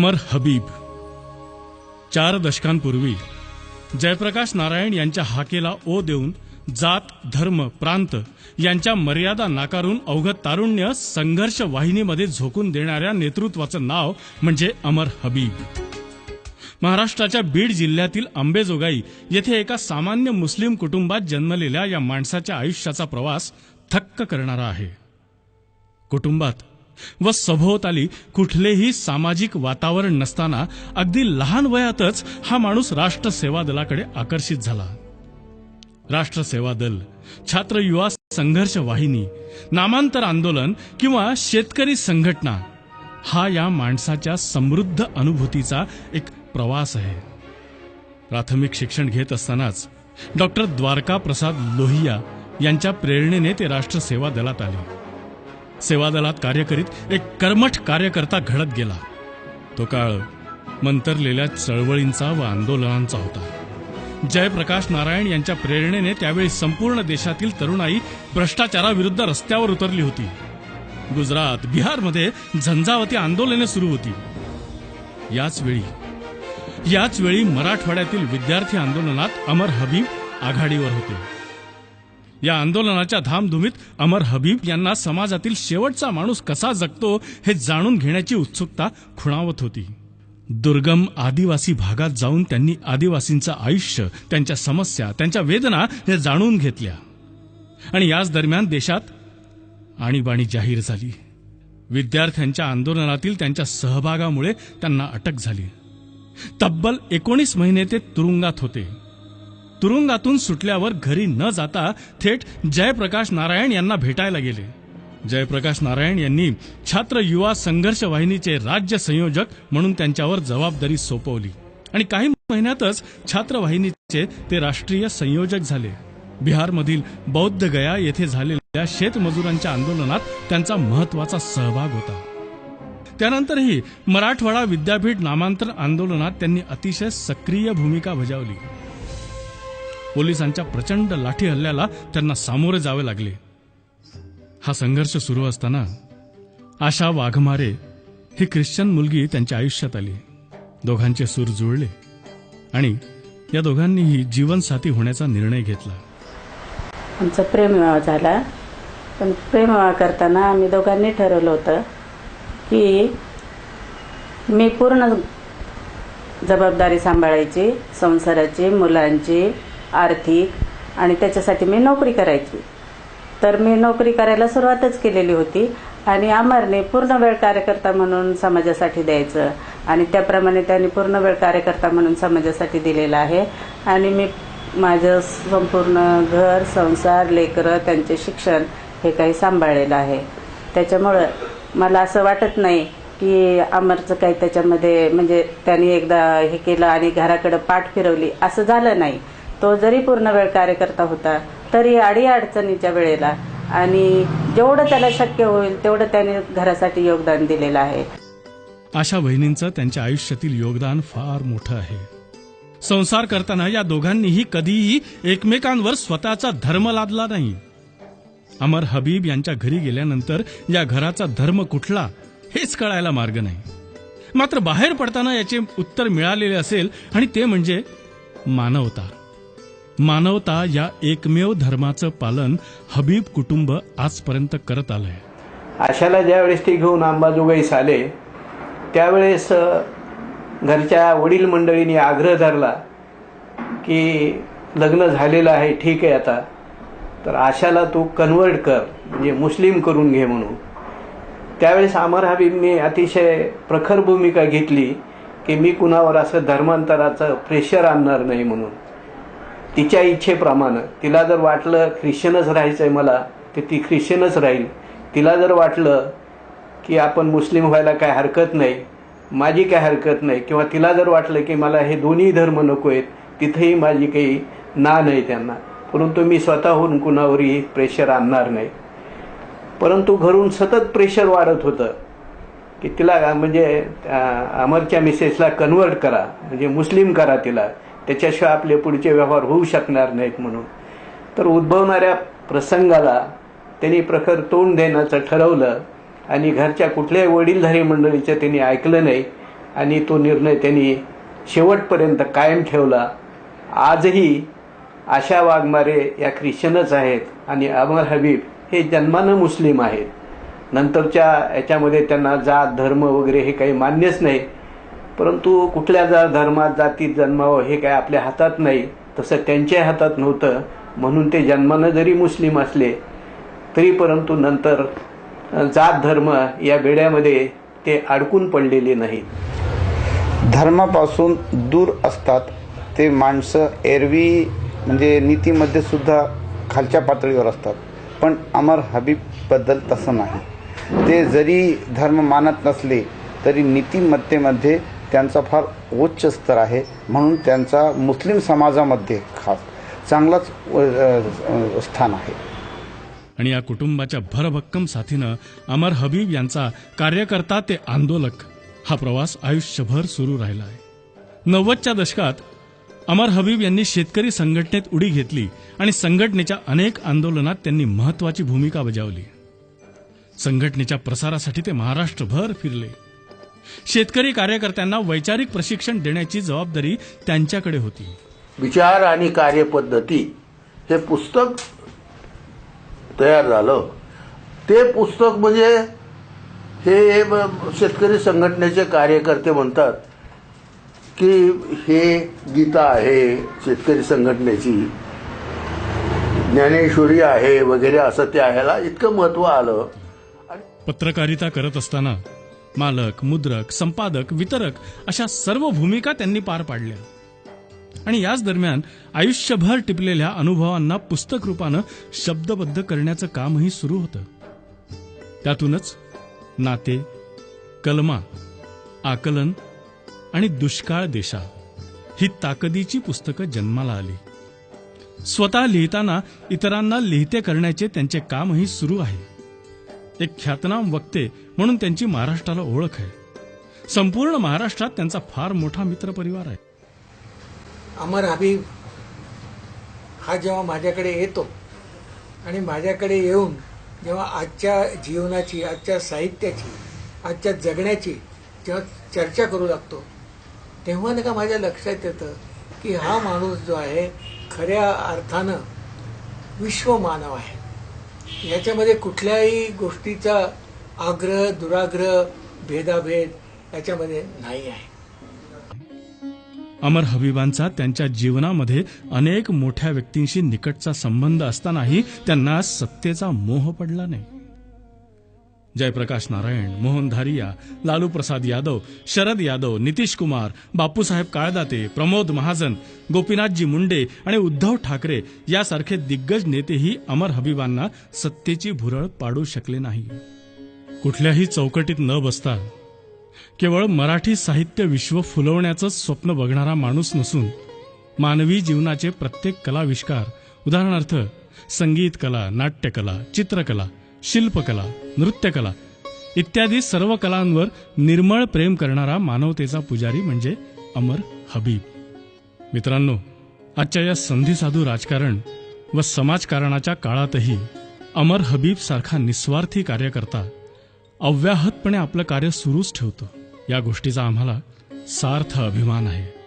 अमर हबीब. 4 दशकांपूर्वी जयप्रकाश नारायण यांच्या हाकेला ओ देऊन जात, धर्म, प्रांत यांच्या मर्यादा नाकारून अवघड तारुण्य संघर्ष वाहिनीमध्ये झोकून देणाऱ्या नेतृत्वाचं नाव म्हणजे अमर हबीब. महाराष्ट्राच्या बीड जिल्ह्यातील अंबेजोगाई येथे एका सामान्य मुस्लिम कुटुंबात जन्मलेल्या या माणसाच्या आयुष्याचा प्रवास थक्क करणारा आहे. कुटुंबात व सभोवताली कुठलेही सामाजिक वातावरण नसताना अगदी लहान वयातच हा माणूस राष्ट्र सेवा दलाकडे आकर्षित झाला. राष्ट्र सेवा दल, छात्र युवा संघर्ष वाहिनी, नामांतर आंदोलन किंवा शेतकरी संघटना हा या माणसाच्या समृद्ध अनुभूतीचा एक प्रवास आहे. प्राथमिक शिक्षण घेत असतानाच डॉक्टर द्वारका प्रसाद लोहिया यांच्या प्रेरणेने ते राष्ट्र सेवा दलात आले. सेवा दलात कार्य करीत एक कर्मठ कार्यकर्ता घडत गेला. तो काळ मंतरलेल्या चळवळींचा व आंदोलनांचा होता. जयप्रकाश नारायण यांच्या प्रेरणेने त्यावेळी संपूर्ण देशातील तरुणाई भ्रष्टाचाराविरुद्ध रस्त्यावर उतरली होती. गुजरात, बिहारमध्ये झंझावती आंदोलने सुरू होती. याच वेळी मराठवाड्यातील विद्यार्थी आंदोलनात अमर हबीब आघाडीवर होते. या आंदोलनाच्या धामधुमीत अमर हबीब यांना समाजातील शेवटचा माणूस कसा जगतो हे जाणून घेण्याची उत्सुकता खुणावत होती. दुर्गम आदिवासी भागात जाऊन त्यांनी आदिवासींचं आयुष्य, त्यांच्या समस्या, त्यांच्या वेदना हे जाणून घेतल्या. आणि याच दरम्यान देशात आणीबाणी जाहीर झाली. विद्यार्थ्यांच्या आंदोलनातील त्यांच्या सहभागामुळे त्यांना अटक झाली. तब्बल 19 महिने ते तुरुंगात होते. तुरुंगातून सुटल्यावर घरी न जाता थेट जयप्रकाश नारायण यांना भेटायला गेले. जयप्रकाश नारायण यांनी छात्र युवा संघर्ष वाहिनीचे राज्य संयोजक म्हणून त्यांच्यावर जबाबदारी सोपवली आणि काही महिन्यातच छात्र वाहिनीचे ते राष्ट्रीय संयोजक झाले. बिहारमधील बौद्ध गया येथे झालेल्या शेतमजुरांच्या आंदोलनात त्यांचा महत्वाचा सहभाग होता. त्यानंतरही मराठवाडा विद्यापीठ नामांतर आंदोलनात त्यांनी अतिशय सक्रिय भूमिका बजावली. पोलिसांच्या प्रचंड लाठी हल्ल्याला त्यांना सामोरे जावे लागले. हा संघर्ष सुरू असताना आशा वाघमारे ही ख्रिश्चन मुलगी त्यांच्या आयुष्यात आली. दोघांचे सूर जुळले आणि या दोघांनीही जीवनसाथी होण्याचा निर्णय घेतला. आमचा प्रेमविवाह झाला. पण प्रेमविवाह करताना आम्ही दोघांनी ठरवलं होतं की मी पूर्ण जबाबदारी सांभाळायची, संसाराची, मुलांची, आर्थिक, आणि त्याच्यासाठी मी नोकरी करायची. तर मी नोकरी करायला सुरुवातच केलेली होती आणि अमरने पूर्ण वेळ कार्यकर्ता म्हणून समाजासाठी द्यायचं आणि त्याप्रमाणे त्यांनी पूर्ण वेळ कार्यकर्ता म्हणून समाजासाठी दिलेला आहे. आणि मी माझं संपूर्ण घर, संसार, लेकरं, त्यांचे शिक्षण हे काही सांभाळलेलं आहे. त्याच्यामुळं मला असं वाटत नाही की अमरचं काही त्याच्यामध्ये म्हणजे त्यांनी एकदा हे केलं आणि घराकडे पाठ फिरवली असं झालं नाही. तो जरी पूर्ण वेळ कार्यकर्ता होता तरी अडीअडचणीच्या वेळेला आणि जेवढं त्याला शक्य होईल तेवढं त्याने घरासाठी योगदान दिलेलं आहे. आशा बहिणींचं त्यांच्या आयुष्यातील योगदान फार मोठं आहे. संसार करताना या दोघांनीही कधीही एकमेकांवर स्वतःचा धर्म लादला नाही. अमर हबीब यांच्या घरी गेल्यानंतर या घराचा धर्म कुठला हेच कळायला मार्ग नाही. मात्र बाहेर पडताना याचे उत्तर मिळालेले असेल आणि ते म्हणजे मानवता. मानवता या एकमेव धर्माचं पालन हबीब कुटुंब आजपर्यंत करत आलंय. आशाला ज्यावेळेस ते घेऊन अंबाजोगाईस आले त्यावेळेस घरच्या वडील मंडळींनी आग्रह धरला की लग्न झालेलं आहे, ठीक आहे, आता तर आशाला तू कन्वर्ट कर, म्हणजे मुस्लिम करून घे म्हणून. त्यावेळेस अमर हबीबने अतिशय प्रखर भूमिका घेतली की मी कुणावर असं धर्मांतराचं प्रेशर आणणार नाही म्हणून. तिच्या इच्छेप्रमाणे तिला जर वाटलं ख्रिश्चनच राहायचंय मला तर ती ख्रिश्चनच राहील. तिला जर वाटलं की आपण मुस्लिम व्हायला काय हरकत नाही, माझी काय हरकत नाही, किंवा तिला जर वाटलं की मला हे दोन्ही धर्म नको आहेत, तिथेही माझी काही ना नाही त्यांना. परंतु मी स्वतःहून कुणावरही प्रेशर आणणार नाही. परंतु घरून सतत प्रेशर वाढत होतं की तिला म्हणजे अमरच्या मिसेसला कन्वर्ट करा, म्हणजे मुस्लिम करा तिला, त्याच्याशिवाय आपले पुढचे व्यवहार होऊ शकणार नाहीत म्हणून. तर उद्भवणाऱ्या प्रसंगाला त्यांनी प्रखर तोंड देण्याचं ठरवलं आणि घरच्या कुठल्याही वडीलधारी मंडळीचं त्यांनी ऐकलं नाही आणि तो निर्णय त्यांनी शेवटपर्यंत कायम ठेवला. आजही आशा वाघमारे या ख्रिश्चनच आहेत आणि अमर हबीब हे जन्मानं मुस्लिम आहेत. नंतरच्या याच्यामध्ये त्यांना जात धर्म वगैरे हे काही मान्यच नाही. परंतु कुठल्या धर्मात जातीत जन्मावं हे काय आपल्या हातात नाही, तसं त्यांच्या हातात नव्हतं. म्हणून ते जन्मानं जरी मुस्लिम असले तरी परंतु नंतर जात धर्म या बेड्यामध्ये ते अडकून पडलेले नाहीत. धर्मापासून दूर असतात ते माणसं एरवी म्हणजे नीतीमध्ये सुद्धा खालच्या पातळीवर असतात. पण अमर हबीबबद्दल तसं नाही. ते जरी धर्म मानत नसले तरी नीतिमत्तेमध्ये त्यांचा फार उच्च स्तर आहे. म्हणून त्यांचा मुस्लिम समाजामध्ये खास चांगलाच स्थान आहे. आणि या कुटुंबाच्या भरभक्कम साथीनं अमर हबीब यांचा कार्यकर्ता ते आंदोलक हा प्रवास आयुष्यभर सुरू राहिला आहे. 90च्या दशकात अमर हबीब यांनी शेतकरी संघटनेत उडी घेतली आणि संघटनेच्या अनेक आंदोलनात त्यांनी महत्वाची भूमिका बजावली. संघटनेच्या प्रसारासाठी ते महाराष्ट्रभर फिरले. शेतकरी कार्यकर्त्यांना वैचारिक प्रशिक्षण देण्याची जबाबदारी त्यांच्याकडे होती. विचार आणि कार्यपद्धती हे पुस्तक तयार झालं. ते पुस्तक म्हणजे हे शेतकरी संघटनेचे कार्यकर्ते म्हणतात की हे गीता आहे शेतकरी संघटनेची, ज्ञानेश्वरी आहे वगैरे, असं त्या ह्याला इतकं महत्व आलं. पत्रकारिता करत असताना मालक, मुद्रक, संपादक, वितरक अशा सर्व भूमिका त्यांनी पार पाडल्या. आणि याच दरम्यान आयुष्यभर टिपलेल्या अनुभवांना पुस्तक रूपानं शब्दबद्ध करण्याचं कामही सुरू होतं. त्यातूनच नाते, कलमा, आकलन आणि दुष्काळ देशा ही ताकदीची पुस्तकं जन्माला आली. स्वतः लिहिताना इतरांना लिहिते करण्याचे त्यांचे कामही सुरू आहे. एक ख्यातनाम वक्ते म्हणून त्यांची महाराष्ट्राला ओळख आहे. संपूर्ण महाराष्ट्रात त्यांचा फार मोठा मित्रपरिवार आहे. अमर हबीब हा जेव्हा माझ्याकडे येतो आणि माझ्याकडे येऊन जेव्हा आजच्या जीवनाची, आजच्या साहित्याची, आजच्या जगण्याची जेव्हा चर्चा करू लागतो तेव्हा नाही का माझ्या लक्षात येतं की हा माणूस जो आहे खऱ्या अर्थानं विश्वमानव आहे. याच्यामध्ये कुठल्याही गोष्टीचा आग्रह, दुराग्रह, भेदाभेद याच्यामध्ये नाही आहे. अमर हबीबांचा त्यांच्या जीवनामध्ये अनेक मोठ्या व्यक्तींशी निकटचा संबंध असतानाही त्यांना सत्तेचा मोह पडला नाही. जयप्रकाश नारायण, मोहन धारिया, लालू प्रसाद यादव, शरद यादव, नितीश कुमार, बापूसाहेब काळदाते, प्रमोद महाजन, गोपीनाथजी मुंडे आणि उद्धव ठाकरे यासारखे दिग्गज नेतेही अमर हबीबांना सत्तेची भुरळ पाडू शकले नाही. कुठल्याही चौकटीत न बसता केवळ मराठी साहित्य विश्व फुलवण्याचंच स्वप्न बघणारा माणूस नसून मानवी जीवनाचे प्रत्येक कलाविष्कार, उदाहरणार्थ संगीत कला, नाट्यकला, चित्रकला, शिल्पकला, नृत्यकला इत्यादी सर्व कलांवर निर्मळ प्रेम करणारा मानवतेचा पुजारी म्हणजे अमर हबीब. मित्रांनो, आजच्या या संधिसाधू राजकारण व समाजकारणाच्या काळातही अमर हबीब सारखा निस्वार्थी कार्यकर्ता अव्याहतपणे आपलं कार्य सुरूच ठेवतो. या गोष्टीचा आम्हाला सार्थ अभिमान आहे.